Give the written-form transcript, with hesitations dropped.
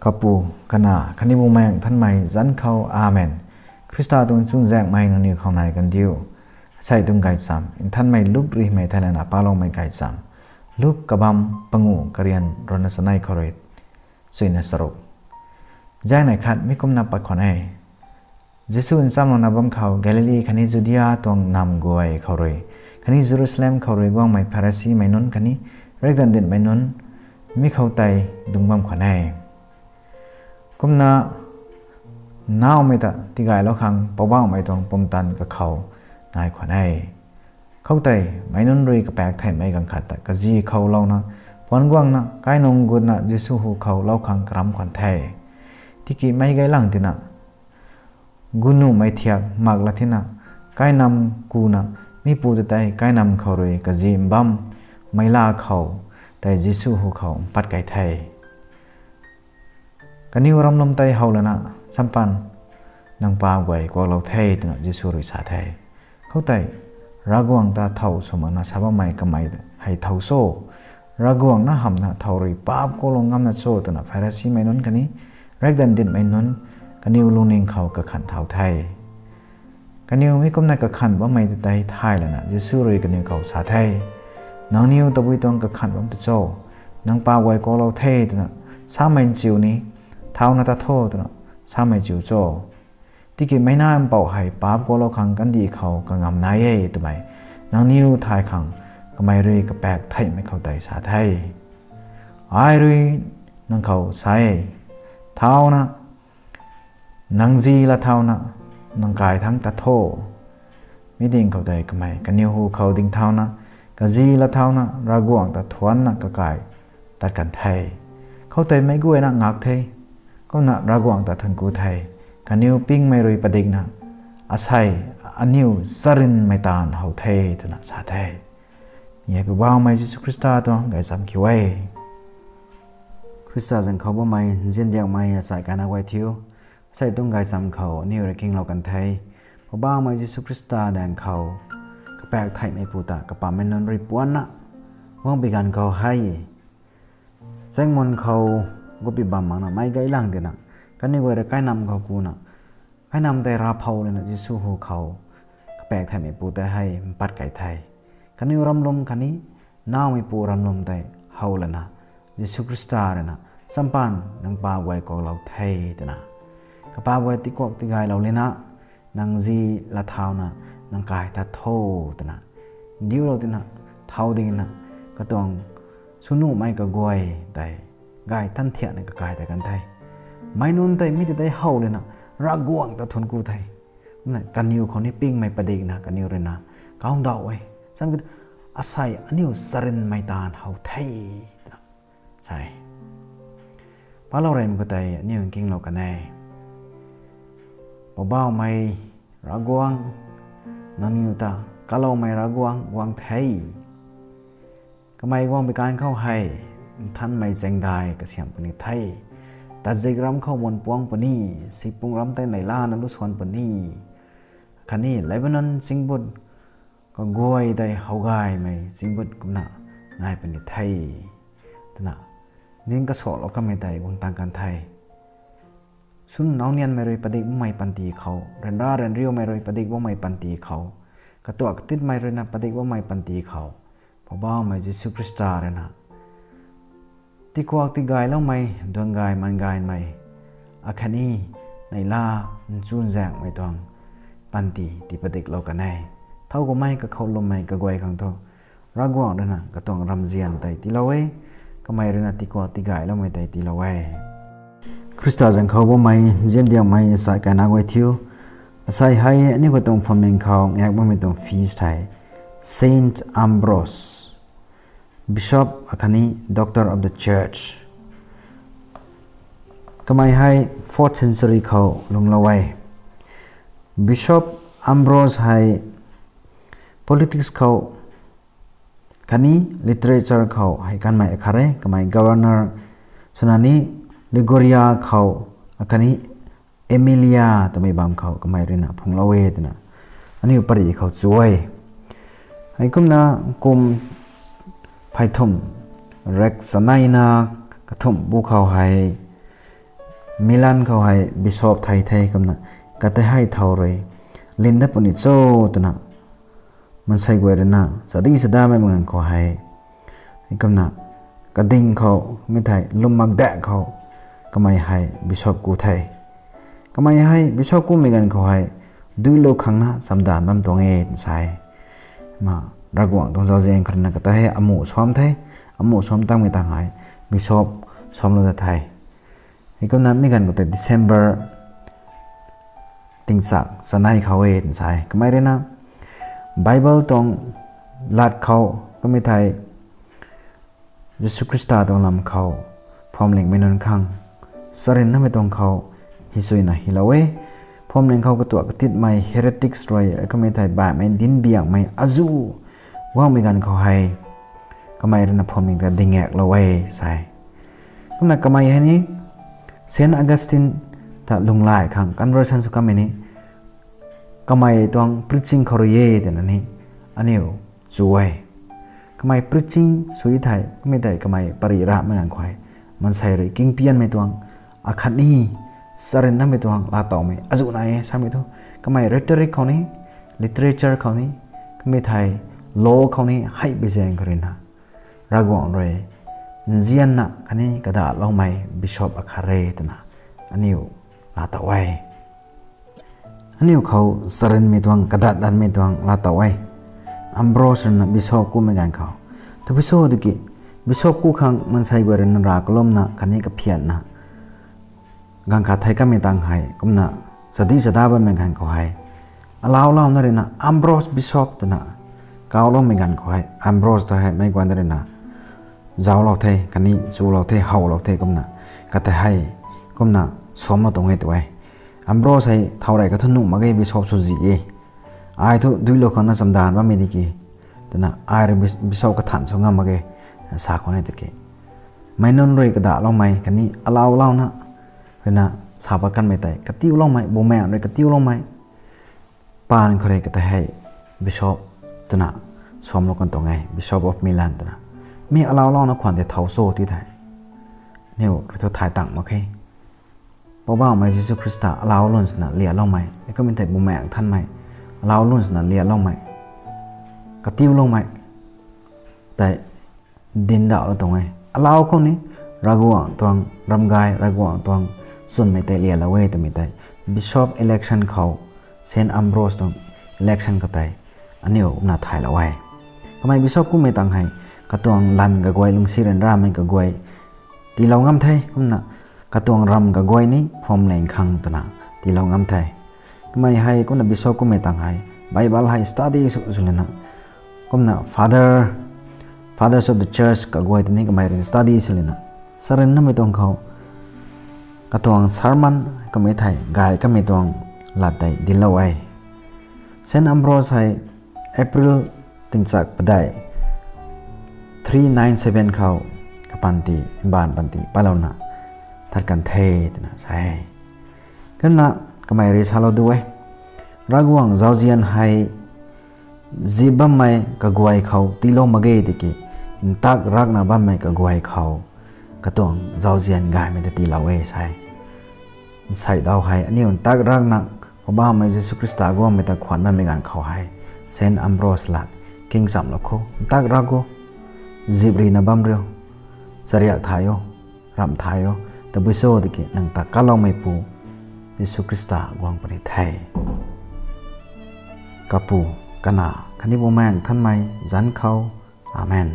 ขปูขณะคณิมุแมงท่านใหม่จันเขาอาเมนคริสตาตุนจุนแจกไม่นนิวเขาในกันดิวใส่ตุงไก่ซ้ำอินท่านไม่ลุกรีไม่ไทยนาปาลงไม่ไก่ซ้ำลุกกระบำปังงูกระเรียนรณสนัยคอริดสุนสรุปใจในขัดมิคุมนับปักคนเอเยซูอินซ้ำลงนับบัมเขาแกลิลีคณิจูเดียตวงนำกวยเขาเลยคณิเยรูซาเล็มเขาเลยว่างไม่พาราซีไม่นุนคณิเรกันเดินไม่นุนมิเข้าไตดุงบัมคนเอกุมนาหนาวไม่ตะที่กายแล้วขังปะบ้าไม่ตรงปมตันกับเขานายขวัญให้เข้าใจไม่นุนรีกับแปลกไทยไม่กังขัดแต่กะจีเขาเล่านะปอนกว้างนะกายนงกุนนะเยซูหูเขาเล่าขังกรัมขวัญไทยที่กี่ไม่ไกลหลังที่นะกุนูไม่เทียบมากละที่นะกายนำกูนะมีปูจะได้กายนำเขาเลยกะจีบัมไม่ลาเขาแต่เยซูหูเขาปัดไก่ไทยกันนิวรำลมไตเฮาแล้วนะสัมปันนางปาไว้กว่าเราไทยตัวนั้นจะสู้ริษาไทยเข้าใจรักวังตาเท่าสมนะสาบไม่กำไม่ให้เท่าโซ่รักวังน่าหำนะเท่าริป้าบก็ลงงำนะโซ่ตัวนั้นฟาริสีไม่นุนกันนี้แรกดันดินไม่นุนกันนิวลุงนิงเขากับขันเท่าไทยกันนิวไม่ก้มหน้ากับขันว่าไม่ได้ไทยแล้วนะจะสู้ริกันนิวเขาสาไทยนางนิวตะบุยตรงกับขันว่ามันโซ่นางปาไว้ก็เราไทยตัวนั้นสามัญจิวนี้เท้านาตาโทตัวนั้นสามัญจิวโจที่กิไม่น่าเป่าให้ป้าบก็เราขังกันดีเขาก็งำนายเอตัวไหมนางนิ้วทายขังก็ไม่รีกับแปลกไทยไม่เข้าใจสาไทยไอรีนางเขาใส่เท้านะนางจีละเท้านะนางกายทั้งตาโทไม่ดิ่งเข้าใจก็ไม่กันนิ้วหูเขาดิ่งเท้านะก็จีละเท้านะรากวงตาทวนนะก็กายตัดกันไทยเข้าใจไม่กุ้ยนะงักไทยก็นะรากวงตาทันกูไทยกันนิวปิ้งไม่รุยประดิษฐ์นะอาศัยอันนิวสรินไม่ตานเฮาเทตัวนะสาเทเนี่ยเป็นว่าวไม่เยซูคริสต์ตัวไงสามคิวเอคริสต์จังเขาบ่ไม่เจียนเดียงไม่อาศัยการเอาไว้ทิวใส่ต้องไงสามเขานิวเรกิงเรากันไทยเพราะบ้าวไม่เยซูคริสต์แดงเขากระแปกไทยไม่ปูตากระป๋าไม่นนริปวนนะว่างไปกันเขาให้แจ้งมันเขาก็ปิดบังมันนะไม่ไกลหลังเดียนะกันนี่เวลาใกล้นำเขากูนะใกล้นำแต่ราเผาเลยนะจิสู้หูเขาแปลกไทยไม่ปูแต่ให้ปัดไก่ไทยกันนี่รำลมกันนี้น้าไม่ปูรำลมแต่เฮาเลยนะจิสู้คริสต์เลยนะสัมปันนางปาไว้ก็เราไทยแต่นะกับปาไว้ที่กอกที่กายเราเลยนะนางจีละเท้านะนางกายตาโทแต่นะดิ้วเราแต่นะเท้าดิ้งนะก็ต้องสุนุไม่ก็กวยแต่กายท่านเทียนก็กายแต่กันไทยไม่นุนไตไม่ได้เฮาเลยนะรักวงแต่ทนกูไทยนั่นกันนิวเขานี่ปิ้งไม่ประดิษฐ์นะกันนิวเลยนะก้าวดาวไว้สังเกตอาศัยอันนิวสรินไม่ตานเฮาไทยใช่ป้าเราเรียนก็ไตอันนิวกิ้งเรากันแน่ป้าบ้าไม่รักวงนั่นนิวตาก้าเราไม่รักวงวงไทยก็ไม่วงไปการเข้าให้ท่านไม่แจงได้กับเสียงปนิไทยแต่ใจรำเข้ามนปวงปนีสิปุงรำใต้ไหนล่านั้นรู้ส่วนปนีคันนี้ไหลบนั้นสิงบุตรก็กวยได้เฮากายไม่สิงบุตรกุมน่ะนายปนิไทยน่ะนิ่งก็สอเราก็ไม่ได้วงต่างกันไทยสุนน้องเนียนไม่เลยประดิษฐ์ว่าไม่ปันตีเขาเรนร่าเรนเรียวไม่เลยประดิษฐ์ว่าไม่ปันตีเขากระตัวกติดไม่เลยนะประดิษฐ์ว่าไม่ปันตีเขาเพราะบ้าไม่เยซูคริสต์เลยนะที่กวกที่กายแล้วไม่ดวงกายมันกายไม่อาคานีในล่าจุนแจงไม่ต้องปันตีที่ประดิษฐ์เรากันแน่เท่าก็ไม่ก็เขาลมไม่ก็กวยขังเท่ารักวงด้วยนะก็ต้องรำเจียนแต่ที่เราเว้ก็ไม่เรื่องที่กวกที่กายแล้วไม่แต่ที่เราเว้คริสต์จังเขาบ่ไม่เจียนเดียวไม่ใส่กันนักไว้ทิวใส่ให้นี่ก็ต้องฟังเมงเขาแอกบ่ไม่ต้องฟีสไทย Saint Ambrose Bishop akani Doctor of the Church ก็ไม่ให้ 4th century เขาลงละไว้ Bishop Ambrose ให้ politics เขาคันนี้ literature เขาให้กันไม่คาร์ก็ไม่ Governor ส่วนนี้ Liguria เขาคันนี้ Emilia แต่ไม่บางเขาก็ไม่เรียนพงละเวทนะอันนี้อุปริเขาช่วยให้กุมนะกุมไพทมเร็กสนัยนากระทมบุเขาให้ มิลันเขาให้บิชอปไทยไทยกันนะก็ได้ให้เท่าไรลินดับปุ่นโจ้ตัวน่ะมันใส่กวยเลยนะสติสดาไม่เหมือนเขาให้กันนะกระดิ่งเขาไม่ไทยลมมักแดะเขาก็ไม่ให้บิชอปกูไทยก็ไม่ให้บิชอปกูไม่กันเขาให้ดูโลกข้างหน้าสำดานบัมตัวเองใช่มารักหวังตรงเจ้าเจงคนนั้นก็ได้ให้อมูซ้อมไทยอมูซ้อมตั้งไม่ต่างหายบิชอปซ้อมโลกไทยก็นั้นไม่กันก็แต่ December ติงสักสนายเขาเองใช่ก็ไม่ได้นะ Bible ตรงลัดเขาก็ไม่ไทยเยซูคริสต์ตรงลำเขาพร้อมเล็งไม่นอนข้างสรินนั่นไม่ตรงเขาฮิซุยนะฮิลาเวพร้อมเล็งเขาก็ตัวกติดไม่ heretics รวยก็ไม่ไทยบ่ายไม่ดินเบียงไม่อาจูว่าไม่กันเขาให้ก็ไม่ได้นะพร้อมเล็งแต่ดิ่งแอกละเวใช่ก็นักก็ไม่ให้นี้เซนต์ออกัสตินถ้าลงลายข้าง conversion สุขไม่นี้ก็ไม่ต้อง preaching เขาเรียแต่นั่นนี่อันนี้ช่วยก็ไม่ preaching สุยไทยก็ไม่ได้ก็ไม่ปริระไม่งานควายมันใส่เลยกิ้งเปียนไม่ต้องอาคันนี้สรินนั่นไม่ต้องลาต่อไม่อาจุนัยใช่ไหมทุกก็ไม่ rhetoric เขานี้ literature เขานี้ก็ไม่ไทย law เขานี้ให้ไปเจงเขาเรียนนะรักหวังเลยเจียนนะคันนี้ก็ได้ลองไม่บิชอปอาคาเรตนะอันนี้ลาต่อไว้อันนี้เขาสรินไม่ต้องกระดาษดันไม่ต้องลาต่อไว้อัมโบรสนะบิชอปกูไม่กันเขาแต่บิชอปดูกี่บิชอปกูขังมันใส่ไว้เรื่องรักลมนะคันนี้ก็เพียนนะกังขาไทยก็ไม่ต่างให้ก็นะสติสดาบันไม่กันเขาให้ลาวนั่นเลยนะอัมโบรสบิชอปตัวนะก้าวลงไม่กันเขาให้อัมโบรสตัวให้ไม่กวนเลยนะเจ้าเราเทกันนี้จูเราเทเฮาเราเทก็นะก็แต่ให้ก็นะสวมเราตรงให้ตัวไอ้อัมโบรสให้เท่าไรก็ทนุมาเก็บบิชอปสุจีไอ้ทุกดูโลกนั้นสำดานว่าไม่ดีกี่แต่นะไอ้เรื่องบิชอปก็ฐานสงฆ์มาเก็บสาคนให้ตะเกียไม่นอนรวยกระดาษลงไม่กันนี้ลาวเล่านะเรื่องน่ะสาบกันไม่ได้กระติ้วลงไม่โบแม่เลยกระติ้วลงไม่ปานเขาเลยก็แต่ให้บิชอปตัวน่ะสวมเรากันตรงไงบิชอปออฟมิลานตัวน่ะมีลาวเล่านะขวัญแต่เท้าโซ่ที่ไทยเนี่ยเราถ่ายต่างมาแค่เพราะว่าไม่เยซูคริสต์ลาวล้วนสนะเลียลงไม่แล้วก็มีแต่โบแม่ท่านไม่ลาวล้วนสนะเลียลงไม่กระติ้วลงไม่แต่ดินดาวเราตรงไงลาวคนนี้รักหวังตวงรำกายรักหวังตวงส่วนไม่แต่เลียละเว้แต่ไม่แต่บิชอปเอเล็กชันเขาเซนต์อัมโบรสตรงเอเล็กชันเขาแต่อันนี้อุณาถ่ายละไว้ทำไมบิชอปกูไม่ตั้งให้กระตวงลันกับกวยลุงซีเรนรามันกับกวยตีเรางำไทยกุน่ะกระตวงรำกับกวยนี้ฟอร์มแรงขังตนะตีเรางำไทยทำไมให้กุน่ะบิชอปกูไม่ตั้งให้ไบเบิลให้สตัดี้สุดเลยนะกุน่ะ Fathers of the Church กับกวยที่นี่ก็ไม่เรียน study สุดเลยนะสรินนั่นไม่ต้องเขากระตวง sermon ก็ไม่ไทยกายก็ไม่ต้องลาดได้ดิลละไว้เซนต์อัมโบรสให้ April ติงจากปได้397เขากับปันตีบ้านปันตีปาเลนะทัดกันเทนะใช่กันละก็ไม่เรียนชาลด้วยรักหวังเจ้าเจียนให้จีบัมไม่กับกวยเขาตีโลมาเกติกีตักรักนะบัมไม่กับกวยเขากระตวงเจ้าเจียนกายไม่ได้ตีเราใช่ใส่ดาวให้อันนี้มันตักรักนะเพราะบ้าไม่เยซูคริสต์ก็ไม่ตักขวัญไม่มีการเขาให้เซนต์อัมโบรสลัดคิงสัมลักเขาตักรักก็จีบรีนะบัมเรียวสริยทายรำทายแต่บุษโซดิกีนังตักก็ลองไม่ปูเยซูคริสต์กวางปริไทยกับปูกันนาคันนี้โบแมงท่านไม่จันเขาอาเมน